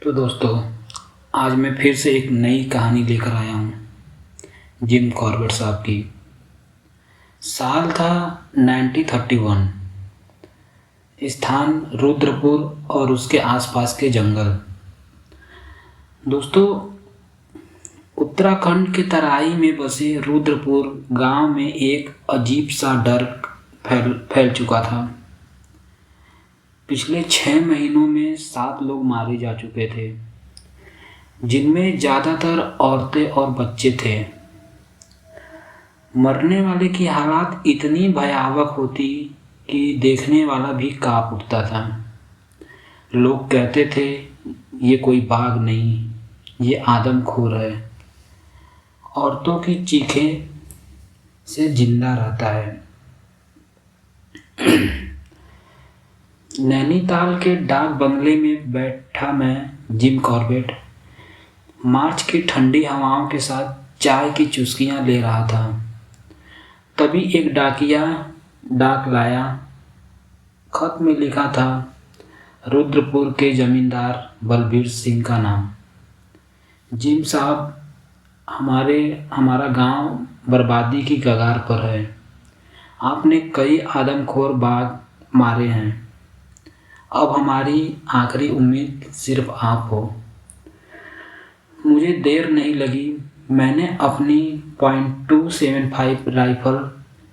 तो दोस्तों, आज मैं फिर से एक नई कहानी लेकर आया हूँ जिम कॉर्बेट साहब की। साल था 1931। स्थान रुद्रपुर और उसके आसपास के जंगल। दोस्तों, उत्तराखंड के तराई में बसे रुद्रपुर गांव में एक अजीब सा डर फैल चुका था। पिछले 6 महीनों में 7 लोग मारे जा चुके थे, जिनमें ज़्यादातर औरतें और बच्चे थे। मरने वाले की हालत इतनी भयावह होती कि देखने वाला भी कांप उठता था। लोग कहते थे, ये कोई बाघ नहीं, ये आदमखोर है। औरतों की चीखें से जिंदा रहता है। नैनीताल के डाक बंगले में बैठा मैं, जिम कॉर्बेट, मार्च की ठंडी हवाओं के साथ चाय की चुस्कियां ले रहा था। तभी एक डाकिया डाक लाया। खत में लिखा था रुद्रपुर के जमींदार बलबीर सिंह का नाम। जिम साहब, हमारा गांव बर्बादी की कगार पर है। आपने कई आदमखोर बाघ मारे हैं। अब हमारी आखिरी उम्मीद सिर्फ आप हो। मुझे देर नहीं लगी। मैंने अपनी .275 राइफल,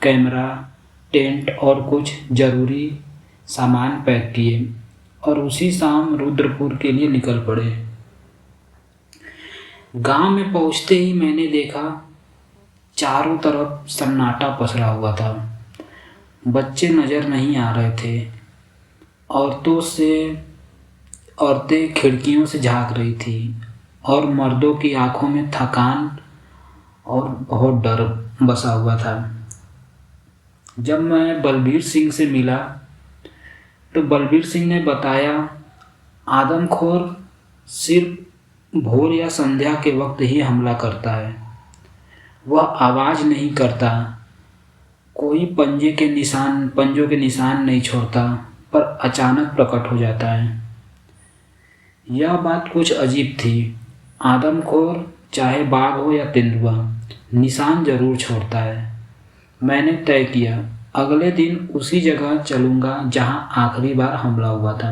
कैमरा, टेंट और कुछ ज़रूरी सामान पैक किए और उसी शाम रुद्रपुर के लिए निकल पड़े। गांव में पहुंचते ही मैंने देखा, चारों तरफ सन्नाटा पसरा हुआ था। बच्चे नज़र नहीं आ रहे थे। औरतें खिड़कियों से झांक रही थी और मर्दों की आंखों में थकान और बहुत डर बसा हुआ था। जब मैं बलबीर सिंह से मिला तो बलबीर सिंह ने बताया, आदमखोर सिर्फ भोर या संध्या के वक्त ही हमला करता है। वह आवाज़ नहीं करता, कोई पंजों के निशान नहीं छोड़ता, पर अचानक प्रकट हो जाता है। यह बात कुछ अजीब थी। आदमखोर चाहे बाघ हो या तेंदुआ, निशान जरूर छोड़ता है। मैंने तय किया, अगले दिन उसी जगह चलूँगा जहां आखिरी बार हमला हुआ था।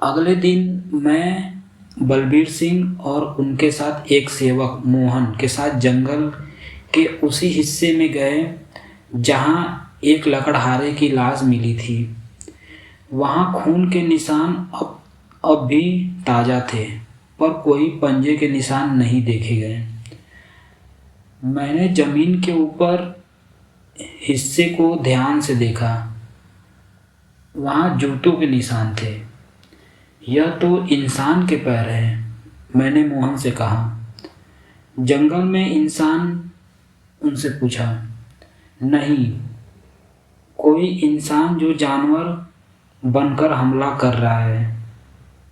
अगले दिन मैं बलबीर सिंह और उनके साथ एक सेवक मोहन के साथ जंगल के उसी हिस्से में गए जहां एक लकड़हारे की लाश मिली थी। वहां खून के निशान अब भी ताज़ा थे, पर कोई पंजे के निशान नहीं देखे गए। मैंने जमीन के ऊपर हिस्से को ध्यान से देखा। वहां जूतों के निशान थे। यह तो इंसान के पैर हैं, मैंने मोहन से कहा। जंगल में इंसान? उनसे पूछा। नहीं, कोई इंसान जो जानवर बनकर हमला कर रहा है,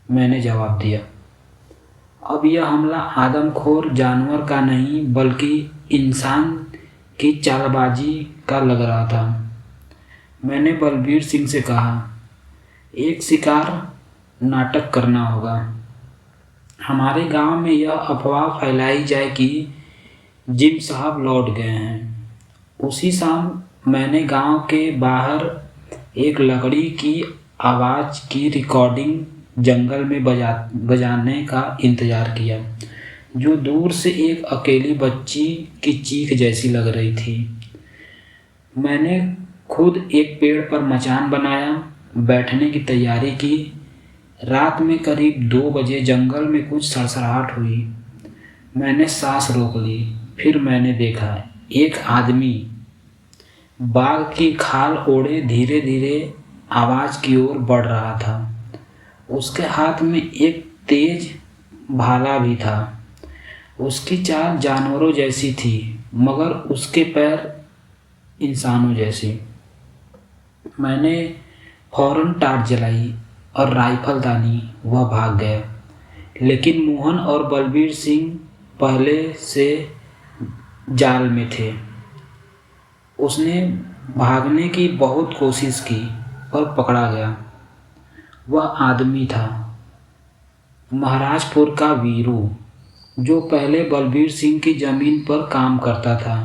मैंने जवाब दिया। अब यह हमला आदमखोर जानवर का नहीं, बल्कि इंसान की चालबाजी का लग रहा था। मैंने बलबीर सिंह से कहा, एक शिकार नाटक करना होगा। हमारे गांव में यह अफवाह फैलाई जाए कि जिम साहब लौट गए हैं। उसी शाम मैंने गांव के बाहर एक लकड़ी की आवाज़ की रिकॉर्डिंग जंगल में बजाने का इंतज़ार किया, जो दूर से एक अकेली बच्ची की चीख जैसी लग रही थी। मैंने खुद एक पेड़ पर मचान बनाया, बैठने की तैयारी की। रात में करीब 2 बजे जंगल में कुछ सड़सड़ाहट हुई। मैंने सांस रोक ली। फिर मैंने देखा, एक आदमी बाघ की खाल ओढ़े धीरे धीरे आवाज़ की ओर बढ़ रहा था। उसके हाथ में एक तेज भाला भी था। उसकी चाल जानवरों जैसी थी, मगर उसके पैर इंसानों जैसे। मैंने फौरन टार्च जलाई और राइफल तानी। वह भाग गया, लेकिन मोहन और बलबीर सिंह पहले से जाल में थे। उसने भागने की बहुत कोशिश की, पर पकड़ा गया। वह आदमी था, महाराजपुर का वीरू, जो पहले बलबीर सिंह की ज़मीन पर काम करता था।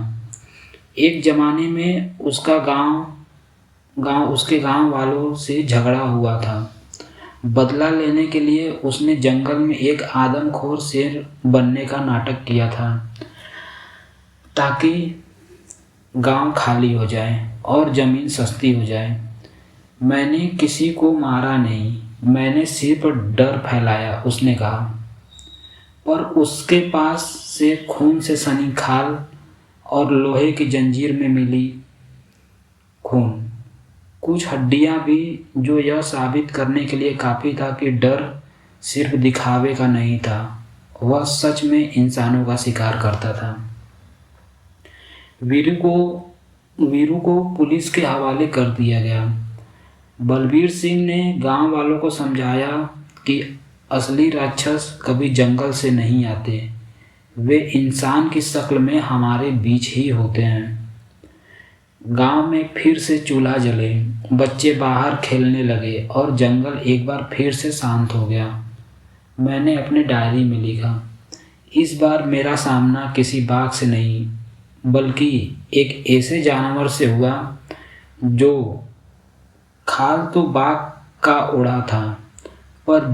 एक ज़माने में उसका उसके गांव वालों से झगड़ा हुआ था। बदला लेने के लिए उसने जंगल में एक आदमखोर शेर बनने का नाटक किया था, ताकि गांव खाली हो जाए और ज़मीन सस्ती हो जाए। मैंने किसी को मारा नहीं, मैंने सिर्फ डर फैलाया, उसने कहा। पर उसके पास से खून से सनी खाल और लोहे की जंजीर में मिली खून, कुछ हड्डियां भी, जो यह साबित करने के लिए काफ़ी था कि डर सिर्फ दिखावे का नहीं था, वह सच में इंसानों का शिकार करता था। वीरू को पुलिस के हवाले कर दिया गया। बलबीर सिंह ने गांव वालों को समझाया कि असली राक्षस कभी जंगल से नहीं आते, वे इंसान की शक्ल में हमारे बीच ही होते हैं। गांव में फिर से चूल्हा जले, बच्चे बाहर खेलने लगे और जंगल एक बार फिर से शांत हो गया। मैंने अपनी डायरी में लिखा, इस बार मेरा सामना किसी बाघ से नहीं, बल्कि एक ऐसे जानवर से हुआ जो खाल तो बाघ का उड़ा था, पर